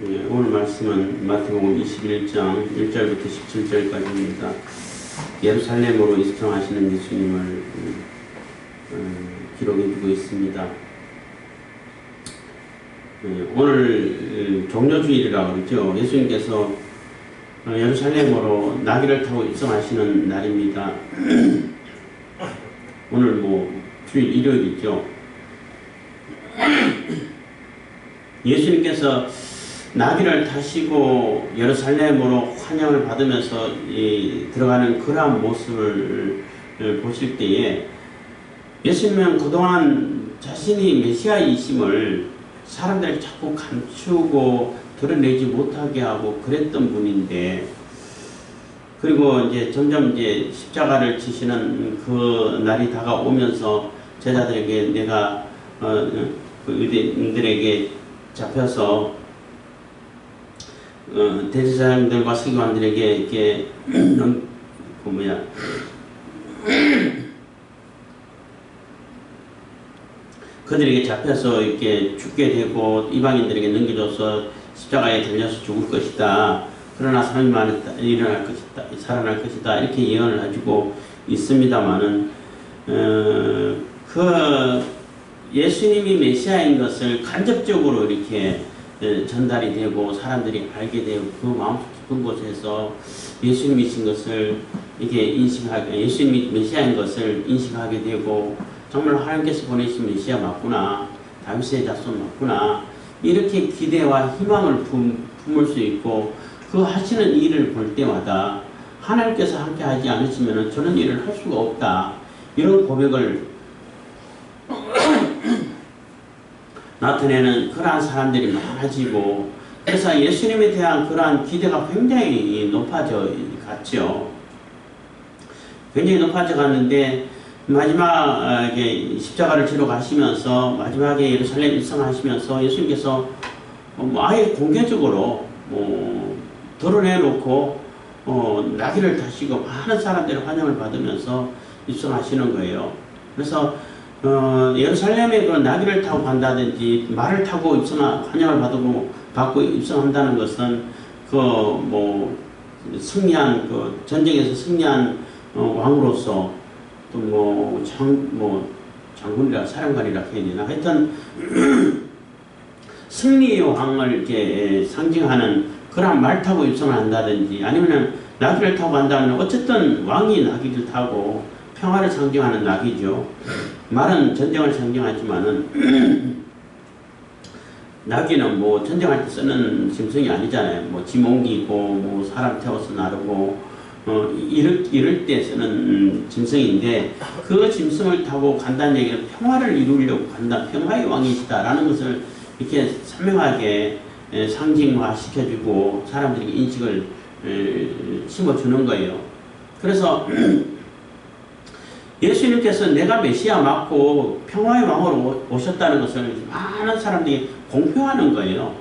오늘 말씀은 마태복음 21장 1절부터 17절까지입니다. 예루살렘으로 입성하시는 예수님을 기록해주고 있습니다. 오늘 종려주일이라고 그러죠. 예수님께서 예루살렘으로 나귀를 타고 입성하시는 날입니다. 오늘 주일 일요일이죠. 예수님께서 나귀를 타시고 예루살렘으로 환영을 받으면서 들어가는 그러한 모습을 보실 때에 예수님은 그동안 자신이 메시아이심을 사람들에게 자꾸 감추고 드러내지 못하게 하고 그랬던 분인데, 그리고 이제 점점 십자가를 지시는 그 날이 다가오면서 제자들에게 내가 유대인들에게 잡혀서 대제사장들과 서기관들에게 이렇게 그들에게 잡혀서 이렇게 죽게 되고 이방인들에게 넘겨줘서 십자가에 달려서 죽을 것이다. 그러나 3일 만에 일어날 것이다. 살아날 것이다. 이렇게 예언을 가지고 있습니다만은 그 예수님이 메시아인 것을 간접적으로 이렇게 전달이 되고 사람들이 알게 되고 그 마음속 깊은 곳에서 예수님이신 것을 이게 인식하게, 예수님이 메시아인 것을 인식하게 되고 정말 하나님께서 보내신 메시아 맞구나, 다윗의 자손 맞구나, 이렇게 기대와 희망을 품을 수 있고 그 하시는 일을 볼 때마다 하나님께서 함께 하지 않으시면 저는 일을 할 수가 없다, 이런 고백을 나타내는 그러한 사람들이 많아지고, 그래서 예수님에 대한 그러한 기대가 굉장히 높아져 갔죠. 굉장히 높아져 갔는데 마지막에 십자가를 지러 가시면서 마지막에 예루살렘 입성하시면서 예수님께서 아예 공개적으로 드러내놓고 나귀를 타시고 많은 사람들의 환영을 받으면서 입성하시는 거예요. 그래서 예루살렘에 그 나귀를 타고 간다든지 말을 타고 환영을 받고 입성한다는 것은 승리한 전쟁에서 승리한 왕으로서 또 장군이라 사령관이라 해야 되나, 하여튼 승리의 왕을 이렇게 상징하는 그런 말 타고 입성을 한다든지 아니면은 나귀를 타고 간다면 어쨌든 왕이 나귀를 타고 평화를 상징하는 나귀죠. 말은 전쟁을 상징하지만은 나귀는 전쟁할 때 쓰는 짐승이 아니잖아요. 짐 옮기고 사람 태워서 나르고 이럴 때 쓰는 짐승인데, 그 짐승을 타고 간다는 얘기는 평화를 이루려고 간다, 평화의 왕이시다라는 것을 이렇게 선명하게 상징화 시켜주고 사람들에게 인식을 심어주는 거예요. 그래서 예수님께서 내가 메시아 맞고 평화의 왕으로 오셨다는 것을 많은 사람들이 공표하는 거예요.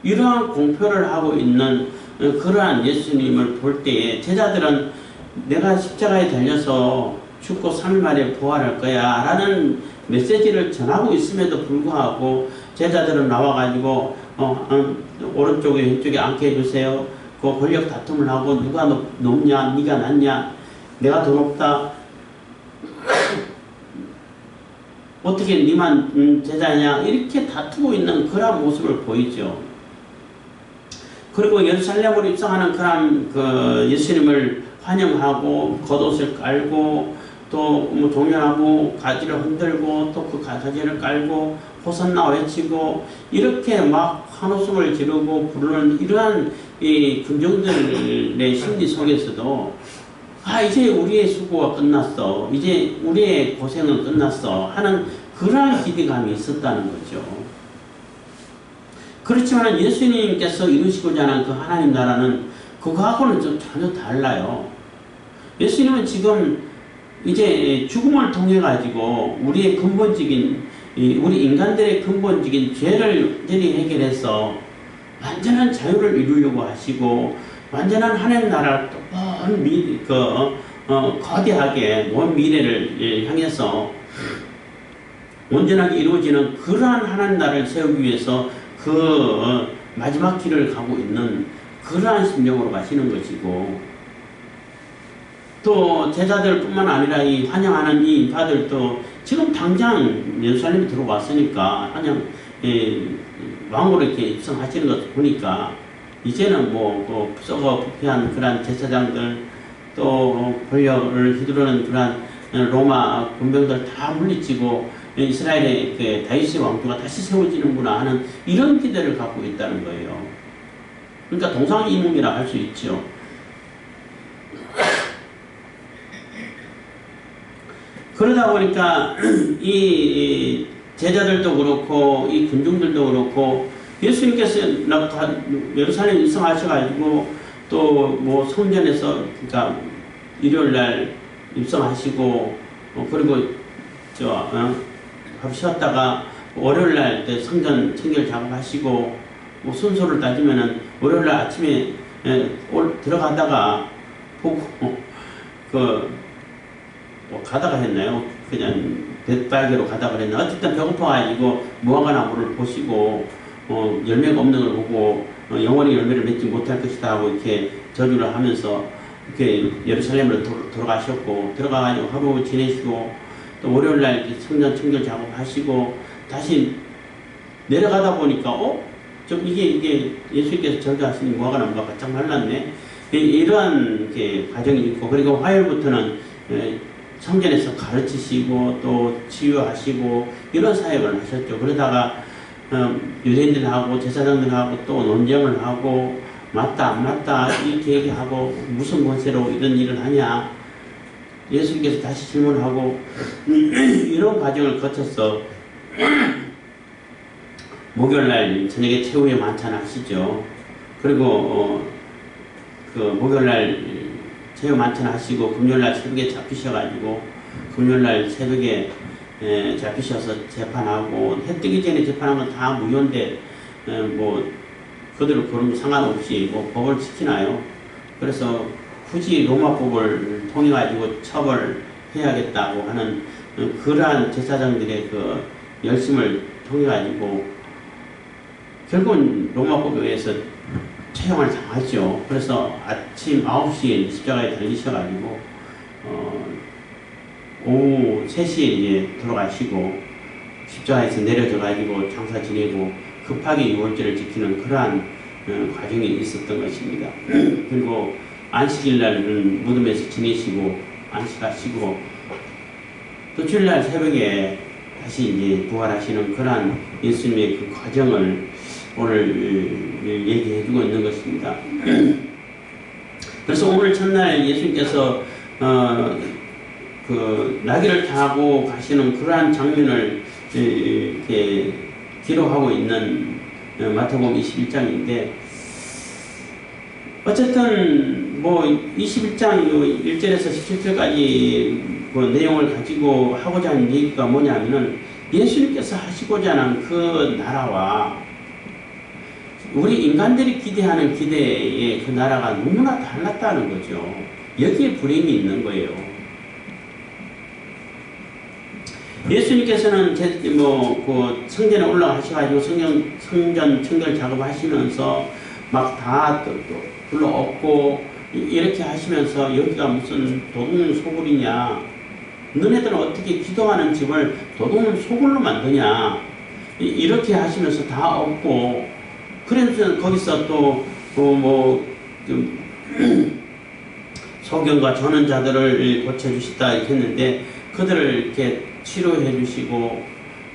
이러한 공표를 하고 있는 그러한 예수님을 볼 때에 제자들은 내가 십자가에 달려서 죽고 3일 만에 부활할 거야 라는 메시지를 전하고 있음에도 불구하고 제자들은 나와가지고 오른쪽에 왼쪽에 앉게 해주세요. 그 권력 다툼을 하고 누가 높냐, 네가 낮냐, 내가 더 높다, 어떻게 니만 제자냐, 이렇게 다투고 있는 그런 모습을 보이죠. 그리고 예루살렘으로 입성하는 그런 예수님을 환영하고 겉옷을 깔고 또 종려나무 가지를 흔들고 또 그 가지를 깔고 호산나 외치고 이렇게 막 환호성을 지르고 부르는 이러한 이 군중들의 심리 속에서도 이제 우리의 수고가 끝났어, 이제 우리의 고생은 끝났어 하는 그러한 기대감이 있었다는 거죠. 그렇지만 예수님께서 이루시고자 하는 그 하나님 나라는 그거하고는 좀 전혀 달라요. 예수님은 지금 이제 죽음을 통해 가지고 우리의 근본적인 우리 인간들의 근본적인 죄를 해결해서 완전한 자유를 이루려고 하시고 완전한 하나님 나라를 거대하게 먼 미래를 향해서 온전하게 이루어지는 그러한 하나님 나라를 세우기 위해서 그 마지막 길을 가고 있는 그러한 심정으로 가시는 것이고, 또 제자들뿐만 아니라 이 환영하는 이 인파들도 지금 당장 예루살렘에 들어왔으니까 환영 왕으로 이렇게 입성하시는 것을 보니까 이제는 뭐 썩어 부패한 그러한 제사장들, 또 권력을 휘두르는 그러한 로마 군병들 다 물리치고 이스라엘의 다윗의 왕조가 다시 세워지는구나 하는 이런 기대를 갖고 있다는 거예요. 그러니까 동상이몽이라 할 수 있죠. 그러다 보니까 이 제자들도 그렇고 이 군중들도 그렇고 예수님께서 예루살렘 입성하셔가지고 또 뭐 성전에서 그러니까 일요일날 입성하시고 그리고 쉬었다가 월요일날 때 성전 청결 작업하시고 뭐 순서를 따지면은 월요일날 아침에 들어가다가 보고 뭐 가다가 했나요? 그냥 뱃발개로 가다가 했나? 어쨌든 배고파가지고 무화과나무를 보시고 열매가 없는 걸 보고 영원히 열매를 맺지 못할 것이다 하고 이렇게 저주를 하면서 이렇게 예루살렘으로 돌아가셨고, 들어가가지고 하루 지내시고 또 월요일날 성전 청결 작업하시고 다시 내려가다 보니까 좀 이게 예수님께서 저주하시는 무화과나무가 바짝 말랐네. 이러한 과정이 있고, 그리고 화요일부터는 성전에서 가르치시고 또 치유하시고 이런 사역을 하셨죠. 그러다가 유대인들하고 제사장들하고 또 논쟁을 하고 맞다 안 맞다 이렇게 얘기하고 무슨 권세로 이런 일을 하냐, 예수님께서 다시 질문하고 이런 과정을 거쳐서 목요일날 저녁에 최후의 만찬 하시죠. 그리고 그 목요일날 최후 만찬 하시고 금요일날 새벽에 잡히셔가지고 금요일날 새벽에 잡히셔서 재판하고, 해 뜨기 전에 재판한 건 다 무효인데 뭐 그들을 그런 상관없이 뭐 법을 지키나요? 그래서 굳이 로마법을 통해 가지고 처벌해야겠다고 하는 그러한 제사장들의 그 열심을 통해 가지고 결국은 로마법에 의해서 처형을 당하죠. 그래서 아침 9시에 십자가에 달리셔가지고 오후 3시에 이제 돌아가시고 십자가에서 내려져가지고 장사 지내고 급하게 유월절을 지키는 그러한 과정이 있었던 것입니다. 그리고 안식일날은 무덤에서 지내시고 안식하시고 또 주일날 새벽에 다시 이제 부활하시는 그러한 예수님의 그 과정을 오늘 얘기해주고 있는 것입니다. 그래서 오늘 첫날 예수님께서 그 나귀를 타고 가시는 그러한 장면을 이렇게 기록하고 있는 마태복음 21장인데, 어쨌든 뭐 21장 1절에서 17절까지 그 내용을 가지고 하고자 하는 얘기가 뭐냐면은 예수님께서 하시고자 하는 그 나라와 우리 인간들이 기대하는 기대의 그 나라가 너무나 달랐다는 거죠. 여기에 불행이 있는 거예요. 예수님께서는 그 성전에 올라가셔가지고 성전 청결 작업하시면서 막 다 불러엎고 이렇게 하시면서 여기가 무슨 도둑 소굴이냐, 너네들은 어떻게 기도하는 집을 도둑 소굴로 만드냐, 이렇게 하시면서 다 엎고, 그래서 거기서 또 소경과 전원자들을 고쳐주시다 이렇게 했는데 그들을 이렇게 치료해 주시고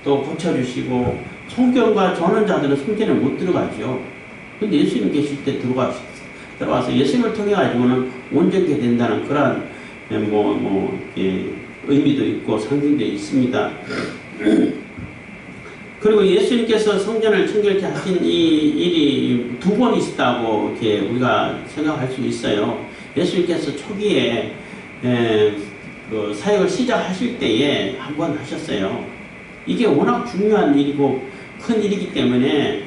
또 고쳐주시고, 소경과 전원자들은 성전에 못 들어가죠. 근데 예수님 계실 때 들어와서 예수님을 통해 가지고는 온전케 된다는 그런 의미도 있고 상징도 있습니다. 그리고 예수님께서 성전을 청결케 하신 이 일이 두 번 있었다고 이렇게 우리가 생각할 수 있어요. 예수님께서 초기에 그 사역을 시작하실 때에 한 번 하셨어요. 이게 워낙 중요한 일이고 큰 일이기 때문에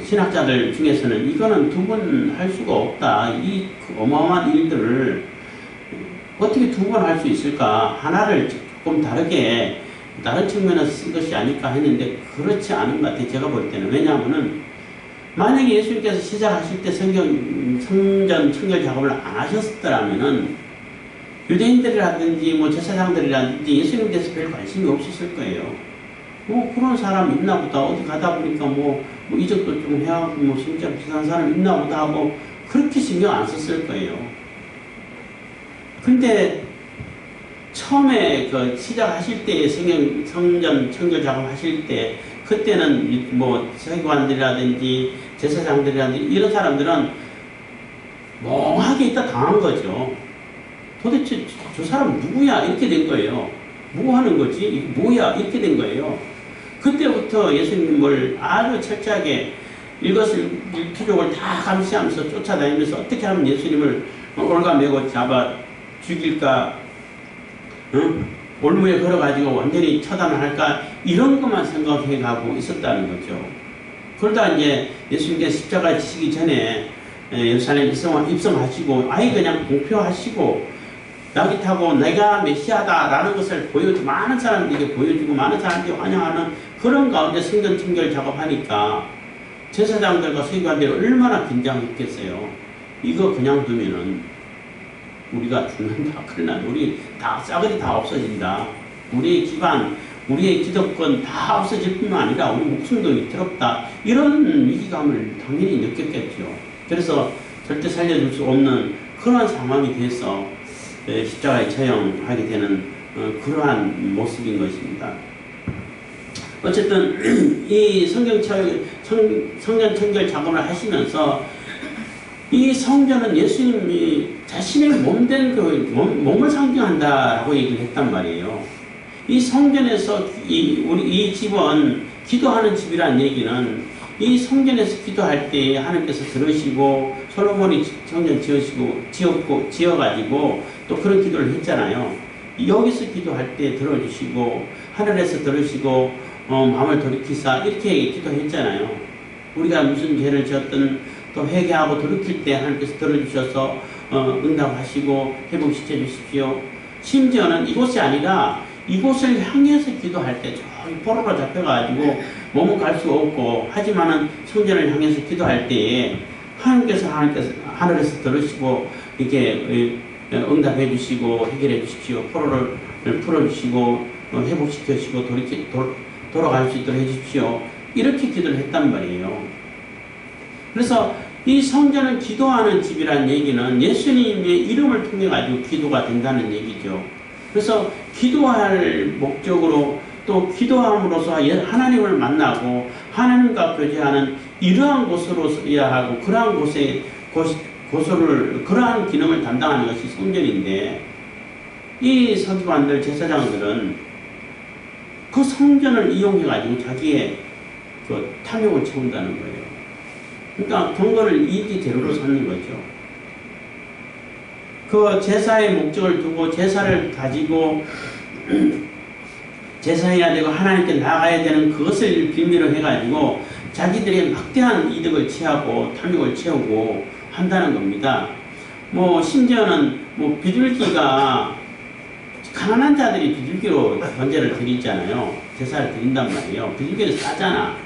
신학자들 중에서는 이거는 두 번 할 수가 없다. 이 어마어마한 일들을 어떻게 두 번 할 수 있을까? 하나를 조금 다른 측면에서 쓴 것이 아닐까 했는데 그렇지 않은 것 같아요. 제가 볼 때는. 왜냐하면은 만약에 예수님께서 시작하실 때 성전 청결 작업을 안 하셨더라면은 유대인들이라든지 뭐 제사장들이라든지 예수님에 대해서 별 관심이 없었을 거예요. 뭐 그런 사람 있나 보다. 어디 가다 보니까 뭐 이적도 좀 해하고 뭐 진짜 비싼 사람 있나 보다 하고 그렇게 신경 안 썼을 거예요. 근데 처음에 그 시작하실 때 성전 청결 작업 하실 때 그때는 뭐 서기관들이라든지 제사장들이라든지 이런 사람들은 멍하게 있다 당한 거죠. 도대체 저 사람 누구야? 이렇게 된 거예요. 뭐 하는 거지? 이게 뭐야? 이렇게 된 거예요. 그때부터 예수님을 아주 철저하게 일거수일투족을 다 감시하면서 쫓아다니면서 어떻게 하면 예수님을 올가매고 잡아 죽일까, 응? 올무에 걸어가지고 완전히 처단을 할까, 이런 것만 생각해가고 있었다는 거죠. 그러다 이제 예수님께서 십자가에 지시기 전에 예루살렘 입성하시고 아예 그냥 공표하시고 낙이 타고 내가 메시아다라는 것을 많은 사람들에게 보여주고 많은 사람들이 환영하는 그런 가운데 성전 청결 작업하니까 제사장들과 서기관들이 얼마나 긴장했겠어요. 이거 그냥 두면은 우리가 죽는다. 그러나 우리 다 싸그리 다 없어진다. 우리의 기반, 우리의 기득권 다 없어질 뿐만 아니라 우리 목숨도 위태롭다. 이런 위기감을 당연히 느꼈겠죠. 그래서 절대 살려줄 수 없는 그런 상황이 돼서 십자가에 처형하게 되는 그러한 모습인 것입니다. 어쨌든 이 성전 청결 작업을 하시면서 이 성전은 예수님이 자신의 몸된 몸을 상징한다라고 얘기를 했단 말이에요. 이 성전에서 이 집은 기도하는 집이라는 얘기는 이 성전에서 기도할 때 하나님께서 들으시고 솔로몬이 성전 지어가지고 또 그런 기도를 했잖아요. 여기서 기도할 때 들어주시고 하늘에서 들으시고 마음을 돌이키사 이렇게 기도했잖아요. 우리가 무슨 죄를 지었든 또 회개하고 돌이킬 때 하나님께서 들어주셔서 응답하시고 회복시켜 주십시오. 심지어는 이곳이 아니라 이곳을 향해서 기도할 때 저기 포로로 잡혀가지고 몸은 갈 수 없고 하지만은 성전을 향해서 기도할 때에 하나님께서 하늘에서 들으시고 이렇게 응답해 주시고 해결해 주십시오. 포로를 풀어주시고 회복시켜 주시고 돌아갈 수 있도록 해 주십시오. 이렇게 기도를 했단 말이에요. 그래서 이 성전은 기도하는 집이라는 얘기는 예수님의 이름을 통해 가지고 기도가 된다는 얘기죠. 그래서 기도할 목적으로 또 기도함으로써 하나님을 만나고 하나님과 교제하는 이러한 곳으로서야 하고 그러한 그러한 기능을 담당하는 것이 성전인데 이 서기관들 제사장들은 그 성전을 이용해 가지고 자기의 그 탐욕을 채운다는 거예요. 그러니까 경건을 이익의 재료로 삼는 거죠. 그 제사의 목적을 두고 제사를 가지고 제사해야 되고 하나님께 나아가야 되는 그것을 빌미로 해가지고 자기들의 막대한 이득을 취하고 탐욕을 채우고 한다는 겁니다. 뭐 심지어는 뭐 비둘기가 가난한 자들이 비둘기로 번제를 드리잖아요. 제사를 드린단 말이에요. 비둘기는 싸잖아.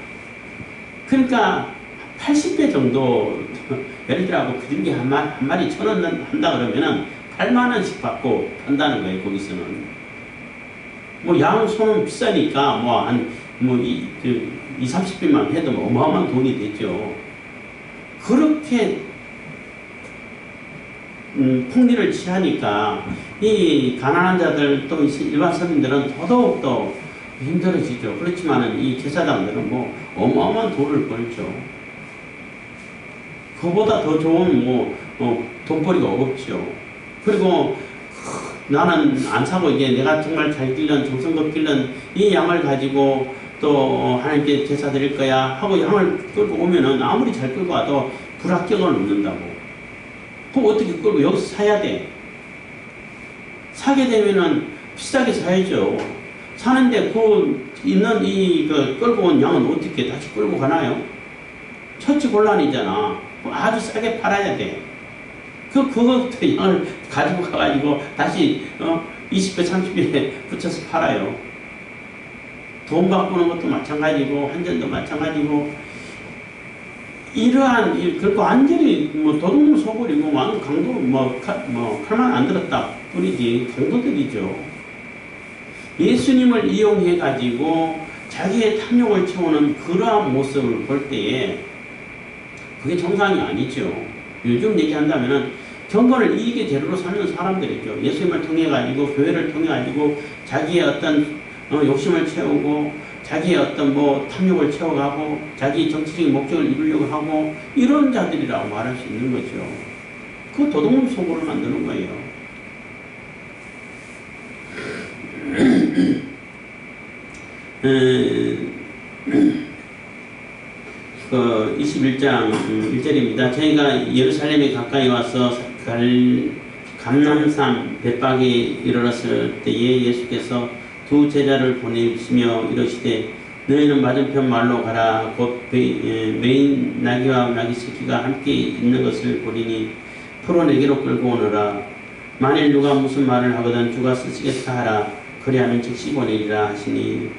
그러니까 80배 정도 예를 들어 비둘기 한 마리 1,000원 한다 그러면은 8만 원씩 받고 판다는 거예요. 거기서는 뭐 양 소는 비싸니까 뭐 한 30배만 해도 어마어마한 돈이 되죠. 그렇게 풍리를 취하니까 이 가난한 자들 또 일반 서민들은 더더욱더 힘들어지죠. 그렇지만은 이 제사장들은 뭐 어마어마한 돈을 벌죠. 그보다 더 좋은 돈벌이가 없죠. 그리고 나는 안 사고 이게 내가 정말 잘 길른 정성껏 길른 이 양을 가지고 또 하나님께 제사 드릴 거야 하고 양을 끌고 오면은 아무리 잘 끌고 와도 불합격을 얻는다고. 그럼 어떻게 끌고 여기서 사야 돼? 사게 되면은 비싸게 사야죠. 사는데 끌고 온 양은 어떻게 다시 끌고 가나요? 처치곤란이잖아. 아주 싸게 팔아야 돼. 그것부터 양을 가지고 가가지고 다시 20배, 30배 붙여서 팔아요. 돈 바꾸는 것도 마찬가지고 한전도 마찬가지고 이러한 결코 완전히 뭐 도둑놈 소굴이고 강도 칼만 안 들었다 뿐이지 강도들이죠. 예수님을 이용해 가지고 자기의 탐욕을 채우는 그러한 모습을 볼 때에 그게 정상이 아니죠. 요즘 얘기한다면은 경건을 이익의 재료로 삼는 사람들이죠. 예수님을 통해 가지고 교회를 통해 가지고 자기의 어떤 욕심을 채우고 자기의 어떤 탐욕을 채워가고 자기 정치적인 목적을 이루려고 하고 이런 자들이라고 말할 수 있는 거죠. 그 도둑놈 속으로 만드는 거예요. 그 21장 1절입니다. 저희가 예루살렘에 가까이 와서 감람산 벳박에 이르렀을 때에 예수께서 두 제자를 보내시며 이르시되 너희는 맞은편 말로 가라. 곧 메인 나귀와 나귀 새끼가 함께 있는 것을 보리니 풀어 내게로 끌고 오너라. 만일 누가 무슨 말을 하거든 주가 쓰시겠다 하라. 그리하면 즉시 보내리라 하시니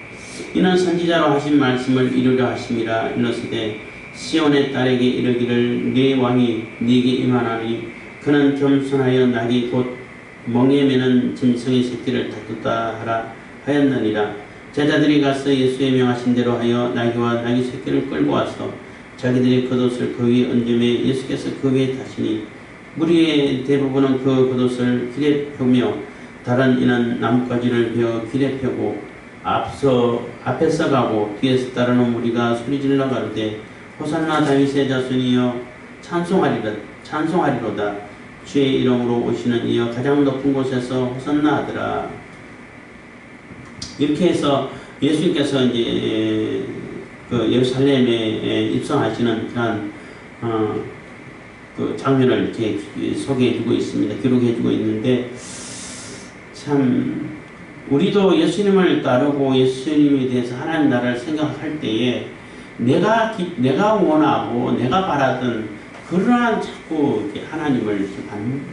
이는 선지자로 하신 말씀을 이루려 하심이라. 일러스되 시온의 딸에게 이르기를 네 왕이 네게 임하나니 그는 겸손하여 나귀 곧 멍에 매는 짐승의 새끼를 다투다 하라 하였느니라. 제자들이 가서 예수의 명하신 대로 하여 나귀와 나귀 새끼를 끌고 와서 자기들이 겉옷을 그 위에 얹음에 예수께서 그 위에 타시니 무리의 대부분은 그 겉옷을 길에 펴며 다른 이는 나뭇가지를 베어 길에 펴고 앞에서 가고 뒤에서 따르는 무리가 소리질러 가로되 호산나 다윗의 자손이여 찬송하리로다. 주의 이름으로 오시는 이여 가장 높은 곳에서 호산나 하더라. 이렇게 해서 예수님께서 이제 그 예루살렘에 입성하시는 그런 그 장면을 이렇게 소개해주고 있습니다. 기록해주고 있는데 참 우리도 예수님을 따르고 예수님에 대해서 하나님 나라를 생각할 때에 내가 원하고 내가 바라던 그러한 자꾸 하나님을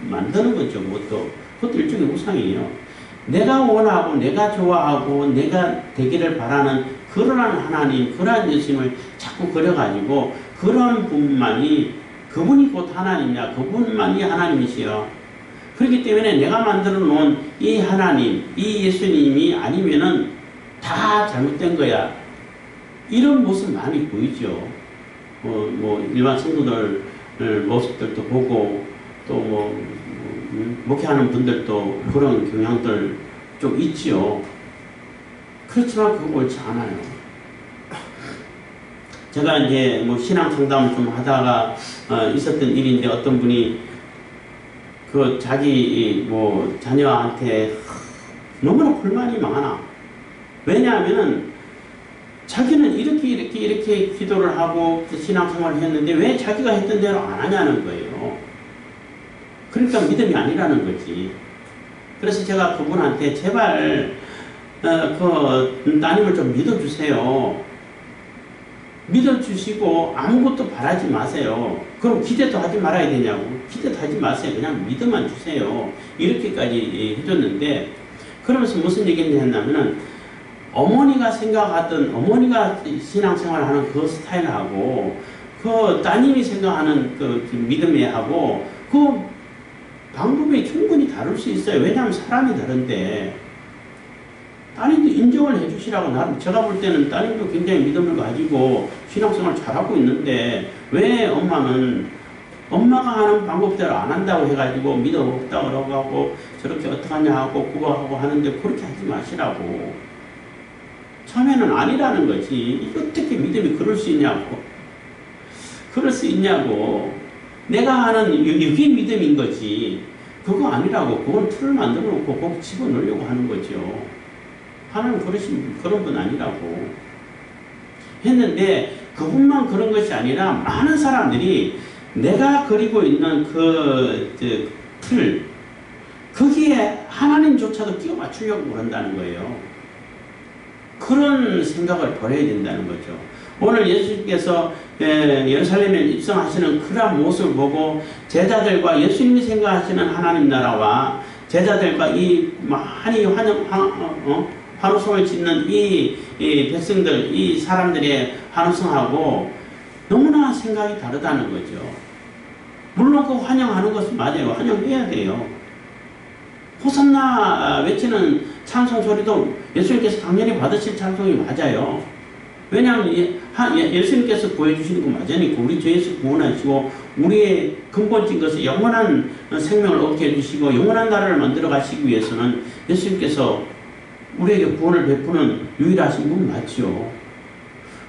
만드는 거죠. 그것도 일종의 우상이에요. 내가 원하고 내가 좋아하고 내가 되기를 바라는 그러한 하나님, 그러한 예수님을 자꾸 그려가지고 그런 분만이 그분이 곧 하나님이야. 그분만이 하나님이시여. 그렇기 때문에 내가 만들어 놓은 이 하나님, 이 예수님이 아니면은 다 잘못된 거야. 이런 모습 많이 보이죠. 일반 성도들 모습들도 보고 또 목회하는 분들도 그런 경향들 좀 있지요. 그렇지만 그거 옳지 않아요. 제가 이제 신앙 상담을 좀 하다가 있었던 일인데 어떤 분이 그 자기 자녀한테 너무나 불만이 많아. 왜냐하면은 자기는 이렇게 기도를 하고 신앙생활을 했는데 왜 자기가 했던 대로 안 하냐는 거예요. 그러니까 믿음이 아니라는 거지. 그래서 제가 그분한테 제발 그 따님을 좀 믿어주세요. 믿어주시고 아무것도 바라지 마세요. 그럼 기대도 하지 말아야 되냐고. 기대도 하지 마세요. 그냥 믿어만 주세요. 이렇게까지 해줬는데 그러면서 무슨 얘기를 했냐면은 어머니가 신앙생활을 하는 그 스타일하고 그 따님이 생각하는 그 믿음애하고 그 방법이 충분히 다를 수 있어요. 왜냐하면 사람이 다른데 따님도 인정을 해주시라고 제가 볼 때는 따님도 굉장히 믿음을 가지고 신앙생활을 잘하고 있는데 왜 엄마가 하는 방법대로 안 한다고 해가지고 믿어 없다고 그러고 하고 저렇게 어떡하냐 하고 그거 하고 하는데 그렇게 하지 마시라고. 처음에는 아니라는 거지. 어떻게 믿음이 그럴 수 있냐고. 그럴 수 있냐고. 내가 하는 이게 믿음인 거지. 그거 아니라고. 그건 틀을 만들어 놓고 거기 집어넣으려고 하는 거죠. 하나님 그런 분 아니라고. 했는데 그분만 그런 것이 아니라 많은 사람들이 내가 그리고 있는 그 틀, 거기에 하나님조차도 끼워 맞추려고 그런다는 거예요. 그런 생각을 버려야 된다는 거죠. 오늘 예수님께서 예루살렘에 입성하시는 그런 모습을 보고 제자들과 예수님이 생각하시는 하나님 나라와 제자들과 이 많이 환호성을 짓는 이 백성들, 이 사람들의 환호성하고 너무나 생각이 다르다는 거죠. 물론 그 환영하는 것은 맞아요. 환영해야 돼요. 호산나 외치는 찬송 소리도 예수님께서 당연히 받으실 찬송이 맞아요. 왜냐하면 예수님께서 구해주시는 거 맞으니까 우리 죄에서 구원하시고 우리의 근본적인 것을 영원한 생명을 얻게 해주시고 영원한 나라를 만들어 가시기 위해서는 예수님께서 우리에게 구원을 베푸는 유일하신 분 맞죠.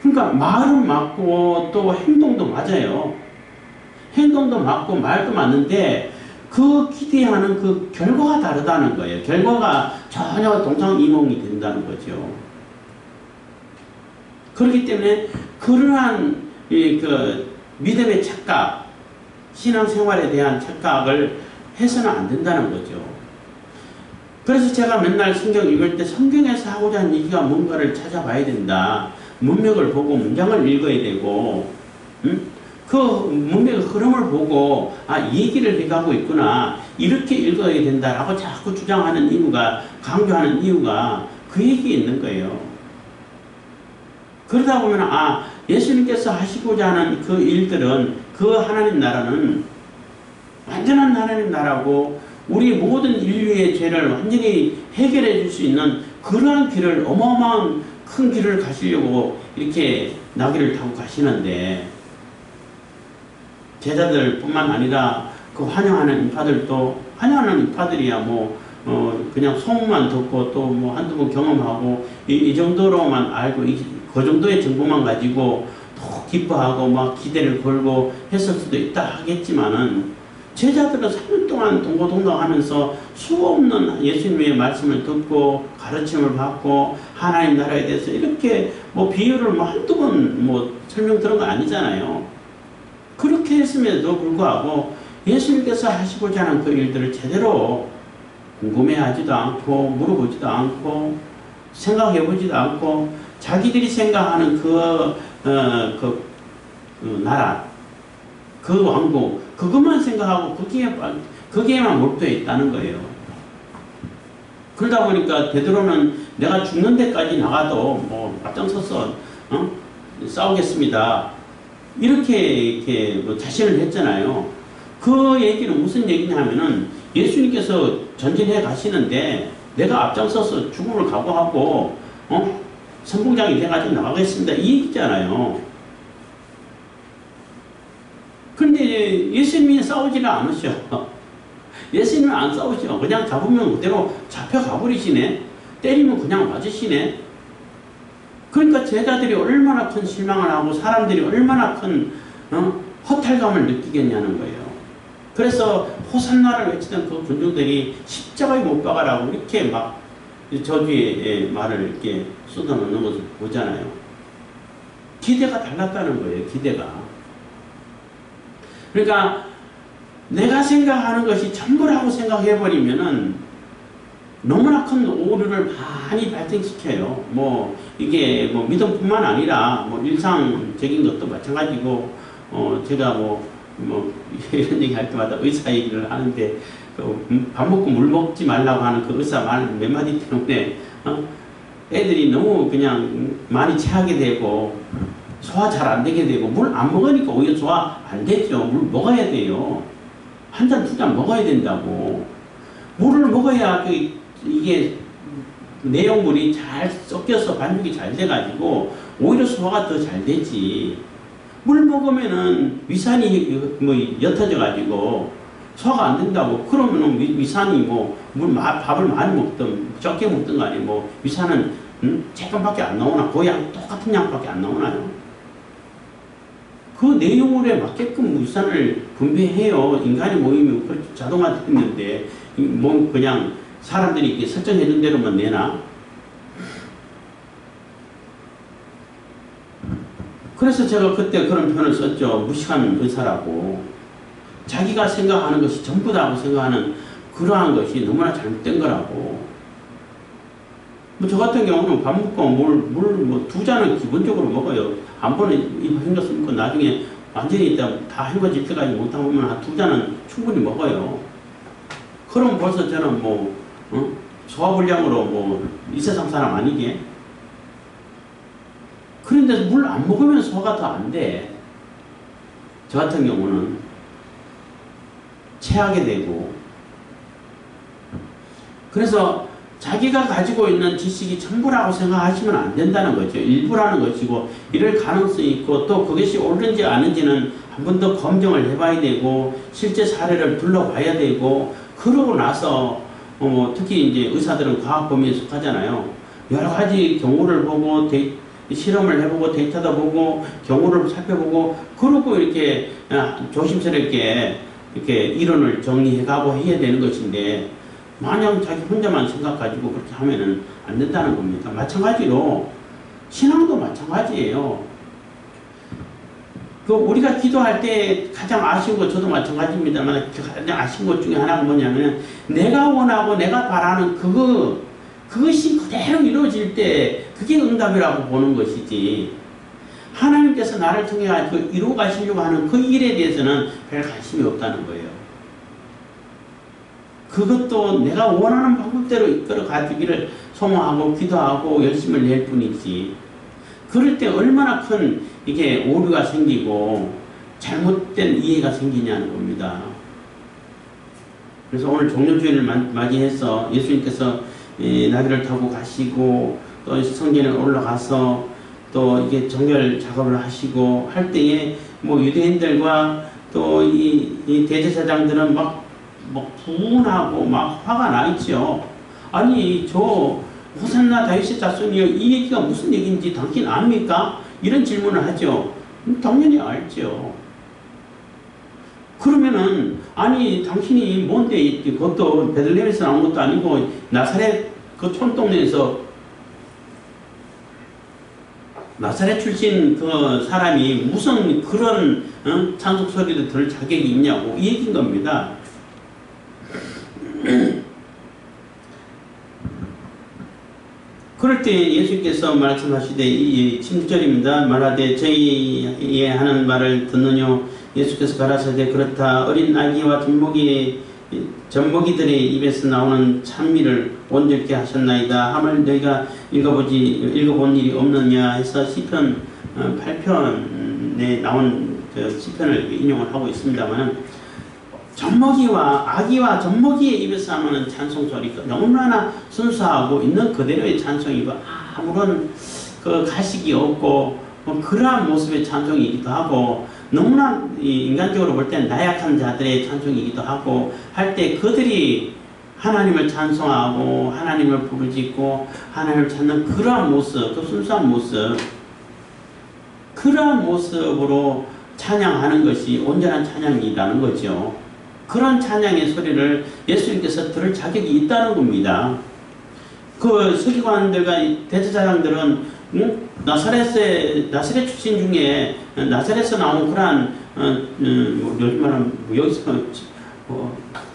그러니까 말은 맞고 또 행동도 맞아요. 행동도 맞고 말도 맞는데 그 기대하는 그 결과가 다르다는 거예요. 결과가 전혀 동상이몽이 된다는 거죠. 그렇기 때문에 그러한 그 믿음의 착각, 신앙생활에 대한 착각을 해서는 안 된다는 거죠. 그래서 제가 맨날 성경 읽을 때 성경에서 하고자 하는 얘기가 뭔가를 찾아봐야 된다. 문맥을 보고 문장을 읽어야 되고 그 문맥의 흐름을 보고 이 얘기를 해가고 있구나. 이렇게 읽어야 된다라고 자꾸 주장하는 이유가, 강조하는 이유가 그 얘기에 있는 거예요. 그러다 보면 예수님께서 하시고자 하는 그 일들은 그 하나님 나라는 완전한 하나님 나라고 우리 모든 인류의 죄를 완전히 해결해 줄 수 있는 그러한 길을 어마어마한 큰 길을 가시려고 이렇게 나귀를 타고 가시는데 제자들 뿐만 아니라 그 환영하는 인파들도 환영하는 인파들이야 그냥 소문만 듣고 또 한두 번 경험하고 이 정도로만 알고 그 정도의 정보만 가지고 더 기뻐하고 막 기대를 걸고 했을 수도 있다 하겠지만은 제자들은 3년 동안 동고동락하면서 수없는 예수님의 말씀을 듣고 가르침을 받고 하나님 나라에 대해서 이렇게 비유를 한두 번 설명 들은 거 아니잖아요. 그렇게 했음에도 불구하고 예수님께서 하시고자 하는 그 일들을 제대로 궁금해하지도 않고 물어보지도 않고 생각해보지도 않고 자기들이 생각하는 그 나라, 그 왕국, 그것만 생각하고 거기에만 몰두해 있다는 거예요. 그러다 보니까 베드로는 내가 죽는 데까지 나가도 앞장서서 싸우겠습니다. 이렇게 자신을 했잖아요. 그 얘기는 무슨 얘기냐 하면은 예수님께서 전진해 가시는데 내가 앞장서서 죽음을 각오하고 선봉장이 돼가지고 나가겠습니다. 이 얘기잖아요. 그런데 예수님이 싸우지는 않으셔. 예수님은 안 싸우셔. 그냥 잡으면 그대로 잡혀가 버리시네. 때리면 그냥 맞으시네. 그러니까 제자들이 얼마나 큰 실망을 하고 사람들이 얼마나 큰 허탈감을 느끼겠냐는 거예요. 그래서 호산나를 외치던 그 군중들이 십자가에 못 박아라고 이렇게 막 저주의 말을 이렇게 쏟아놓는 것을 보잖아요. 기대가 달랐다는 거예요. 기대가. 그러니까 내가 생각하는 것이 전부라고 생각해버리면은 너무나 큰 오류를 많이 발생시켜요. 이게 믿음뿐만 아니라 일상적인 것도 마찬가지고 제가 이런 얘기 할 때마다 의사 얘기를 하는데 밥 먹고 물 먹지 말라고 하는 그 의사 말 몇 마디 때문에 애들이 너무 그냥 많이 체하게 되고 소화 잘 안 되게 되고 물 안 먹으니까 오히려 소화 안 되죠. 물 먹어야 돼요. 한 잔, 두 잔 먹어야 된다고. 물을 먹어야 이게 내용물이 잘 섞여서 반죽이 잘 돼가지고 오히려 소화가 더 잘 되지. 물 먹으면은 위산이 옅어져가지고 소화가 안 된다고. 그러면은 위산이 밥을 많이 먹든 적게 먹든 간에 위산은 조금밖에 안 나오나? 그 양 똑같은 양밖에 안 나오나요? 그 내용물에 맞게끔 위산을 분배해요. 인간이 모이면 그렇게 자동화 됐는데 그냥 사람들이 이렇게 설정해 준 대로만 내나? 그래서 제가 그때 그런 표현을 썼죠. 무식한 의사라고. 자기가 생각하는 것이 전부다고 생각하는 그러한 것이 너무나 잘못된 거라고. 저 같은 경우는 밥 먹고 물 두 잔은 기본적으로 먹어요. 한 번에 헹궈서 먹고 나중에 완전히 다 헹궈질 때까지 먹다 보면 한 두 잔은 충분히 먹어요. 그럼 벌써 저는 소화불량으로 이 세상 사람 아니게? 그런데 물 안 먹으면 소화가 더 안 돼. 저 같은 경우는 체하게 되고, 그래서 자기가 가지고 있는 지식이 전부라고 생각하시면 안 된다는 거죠. 일부라는 것이고 이럴 가능성이 있고, 또 그것이 옳은지 아닌지는 한 번 더 검증을 해봐야 되고 실제 사례를 둘러봐야 되고, 그러고 나서 특히 이제 의사들은 과학 범위에 속하잖아요. 여러 가지 경우를 보고 실험을 해보고 데이터도 보고 경우를 살펴보고, 그러고 이렇게 조심스럽게 이렇게 이론을 정리해가고 해야 되는 것인데, 마냥 자기 혼자만 생각 가지고 그렇게 하면은 안 된다는 겁니다. 마찬가지로 신앙도 마찬가지예요. 우리가 기도할 때 가장 아쉬운 것, 저도 마찬가지입니다만 가장 아쉬운 것 중에 하나가 뭐냐면, 내가 원하고 내가 바라는 그것이 그대로 이루어질 때 그게 응답이라고 보는 것이지, 하나님께서 나를 통해 가지고 이루어 가시려고 하는 그 일에 대해서는 별 관심이 없다는 거예요. 그것도 내가 원하는 방법대로 이끌어 가지기를 소망하고 기도하고 열심을 낼 뿐이지, 그럴 때 얼마나 큰 이게 오류가 생기고 잘못된 이해가 생기냐는 겁니다. 그래서 오늘 종료주일을 맞이해서 예수님께서 나귀를 타고 가시고 또 성전에 올라가서 또 이게 정결 작업을 하시고 할 때에 유대인들과 또 이 대제사장들은 막 분하고 막 화가 나 있죠. 아니, 저 호산나 다윗의 자손이여, 이 얘기가 무슨 얘기인지 당신 압니까? 이런 질문을 하죠. 당연히 알죠. 그러면은 아니, 당신이 뭔데, 그것도 베들레헴에서 나온 것도 아니고 나사렛 그 촌동네에서 나사렛 출신 그 사람이 무슨 그런 찬송 소리를 들을 자격이 있냐고, 이 얘기인 겁니다. 그럴 때 예수께서 말씀하시되, 16절입니다. 말하되 저희의 하는 말을 듣느뇨. 예수께서 가라사대 그렇다. 어린 아기와 젖먹이들의 입에서 나오는 찬미를 온전케 하셨나이다. 함을 너희가 읽어본 일이 없느냐 해서 시편 8편에 나온 그 시편을 인용을 하고 있습니다만, 아기와 젖먹이의 입에서 나오는 찬송 소리가 너무나 순수하고 있는 그대로의 찬송이고, 아무런 그 가식이 없고 그러한 모습의 찬송이기도 하고, 너무나 인간적으로 볼 때 나약한 자들의 찬송이기도 하고 할 때, 그들이 하나님을 찬송하고 하나님을 부르짖고 하나님을 찾는 그러한 모습, 그 순수한 모습, 그러한 모습으로 찬양하는 것이 온전한 찬양이라는 거죠. 그런 찬양의 소리를 예수님께서 들을 자격이 있다는 겁니다. 그 서기관들과 대제사장들은 나사렛 출신 중에 나사렛에서 나온 그러한 요즘 말하면 여기서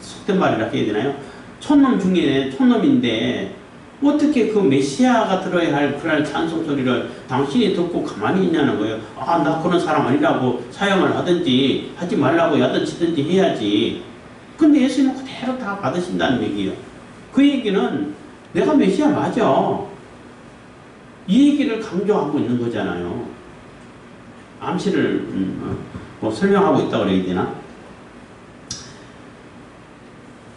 속된 말이라 해야 되나요? 촌놈 중에 촌놈인데 어떻게 그 메시아가 들어야 할 그런 찬송 소리를 당신이 듣고 가만히 있냐는 거예요. 나 그런 사람 아니라고 사형을 하든지 하지 말라고 야단치든지 해야지. 근데 예수님은 그대로 다 받으신다는 얘기예요. 그 얘기는 내가 메시아 맞아, 이 얘기를 강조하고 있는 거잖아요. 암시를 설명하고 있다고 그래야 되나?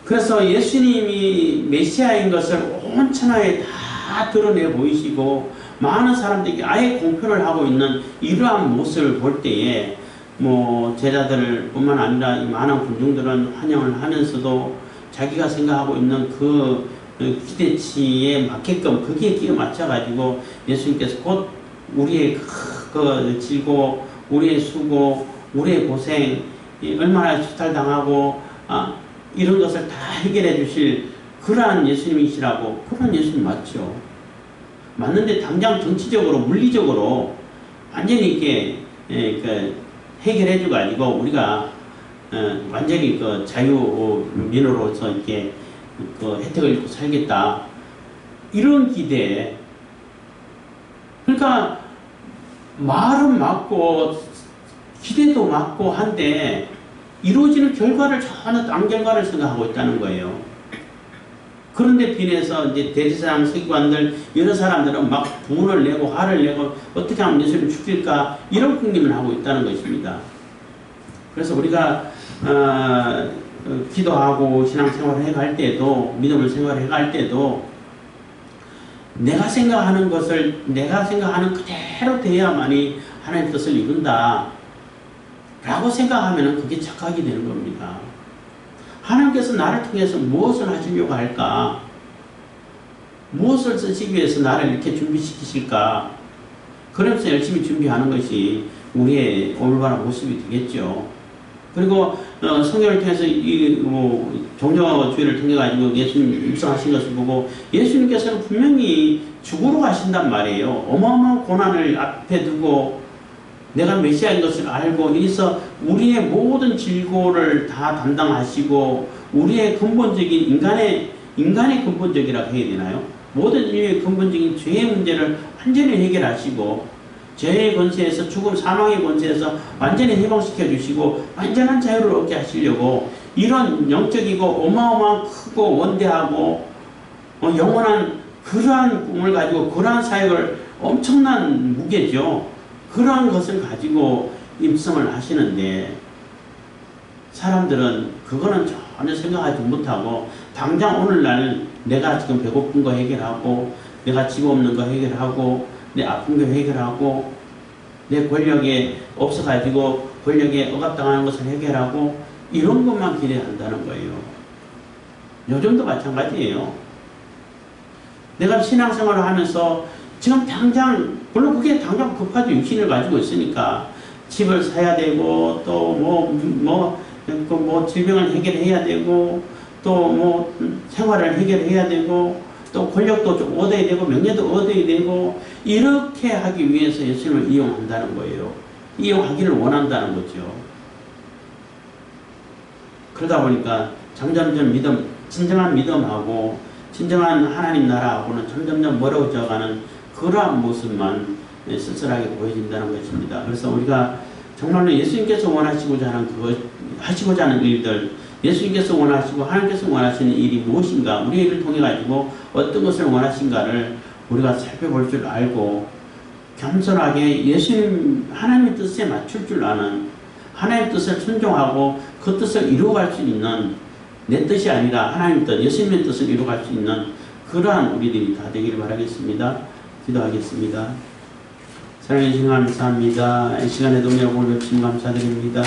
그래서 예수님이 메시아인 것을 온 천하에 다 드러내 보이시고 많은 사람들에게 아예 공표를 하고 있는 이러한 모습을 볼 때에 제자들 뿐만 아니라 이 많은 군중들은 환영을 하면서도 자기가 생각하고 있는 그 기대치에 맞게끔 거기에 끼어 맞춰가지고 예수님께서 곧 우리의 그 질고, 우리의 수고, 우리의 고생, 얼마나 수탈당하고 이런 것을 다 해결해 주실 그러한 예수님이시라고, 그런 예수님 맞죠. 맞는데 당장 정치적으로 물리적으로 완전히 이렇게 해결해 주가지고 우리가 완전히 그 자유민으로서 이렇게 그 혜택을 입고 살겠다, 이런 기대. 그러니까 말은 맞고 기대도 맞고 한데 이루어지는 결과를 전혀 딴 결과를 생각하고 있다는 거예요. 그런데 비례해서 이제 대제사장, 서기관들 여러 사람들은 막 분을 내고 화를 내고 어떻게 하면 예수님을 죽일까, 이런 궁림을 하고 있다는 것입니다. 그래서 우리가 기도하고 신앙생활을 해갈 때도, 믿음을 생활해 갈 때도 내가 생각하는 것을 내가 생각하는 그대로 돼야만이 하나님의 뜻을 이룬다 라고 생각하면 그게 착각이 되는 겁니다. 하나님께서 나를 통해서 무엇을 하시려고 할까? 무엇을 쓰시기 위해서 나를 이렇게 준비시키실까? 그러면서 열심히 준비하는 것이 우리의 올바른 모습이 되겠죠. 그리고 성경을 통해서 종려주의를 통해 가지고 예수님 입성하신 것을 보고 예수님께서는 분명히 죽으러 가신단 말이에요. 어마어마한 고난을 앞에 두고 내가 메시아인 것을 알고 여기서 우리의 모든 질고를 다 담당하시고 우리의 근본적인 인간의 근본적이라고 해야 되나요? 모든 인류의 근본적인 죄의 문제를 완전히 해결하시고 죄의 권세에서 죽음 사망의 권세에서 완전히 해방시켜 주시고 완전한 자유를 얻게 하시려고 이런 영적이고 어마어마한 크고 원대하고 영원한 그러한 꿈을 가지고 그러한 사역을 엄청난 무게죠. 그러한 것을 가지고 입성을 하시는데 사람들은 그거는 전혀 생각하지 못하고 당장 오늘날 내가 지금 배고픈 거 해결하고 내가 집 없는 거 해결하고 내 아픈 거 해결하고 내 권력에 없어가지고 권력에 억압당하는 것을 해결하고 이런 것만 기대한다는 거예요. 요즘도 마찬가지예요. 내가 신앙생활을 하면서 지금 당장 물론 그게 당장 급하죠. 육신을 가지고 있으니까 집을 사야 되고 또 질병을 해결해야 되고 또 생활을 해결해야 되고 또 권력도 좀 얻어야 되고 명예도 얻어야 되고 이렇게 하기 위해서 예수님을 이용한다는 거예요. 이용하기를 원한다는 거죠. 그러다 보니까 점점점 진정한 믿음하고 진정한 하나님 나라하고는 점점점 멀어져가는 그러한 모습만 쓸쓸하게 보여진다는 것입니다. 그래서 우리가 정말로 예수님께서 원하시고자 하는 일들, 예수님께서 원하시고 하나님께서 원하시는 일이 무엇인가, 우리 일을 통해 가지고 어떤 것을 원하신가를 우리가 살펴볼 줄 알고 겸손하게 예수님 하나님의 뜻에 맞출 줄 아는, 하나님의 뜻을 순종하고 그 뜻을 이루어갈 수 있는, 내 뜻이 아니라 하나님의 뜻, 예수님의 뜻을 이루어갈 수 있는 그러한 우리들이 다 되기를 바라겠습니다. 기도하겠습니다. 사랑해 주신 감사합니다. 이 시간에도 여러분을 주님 감사드립니다.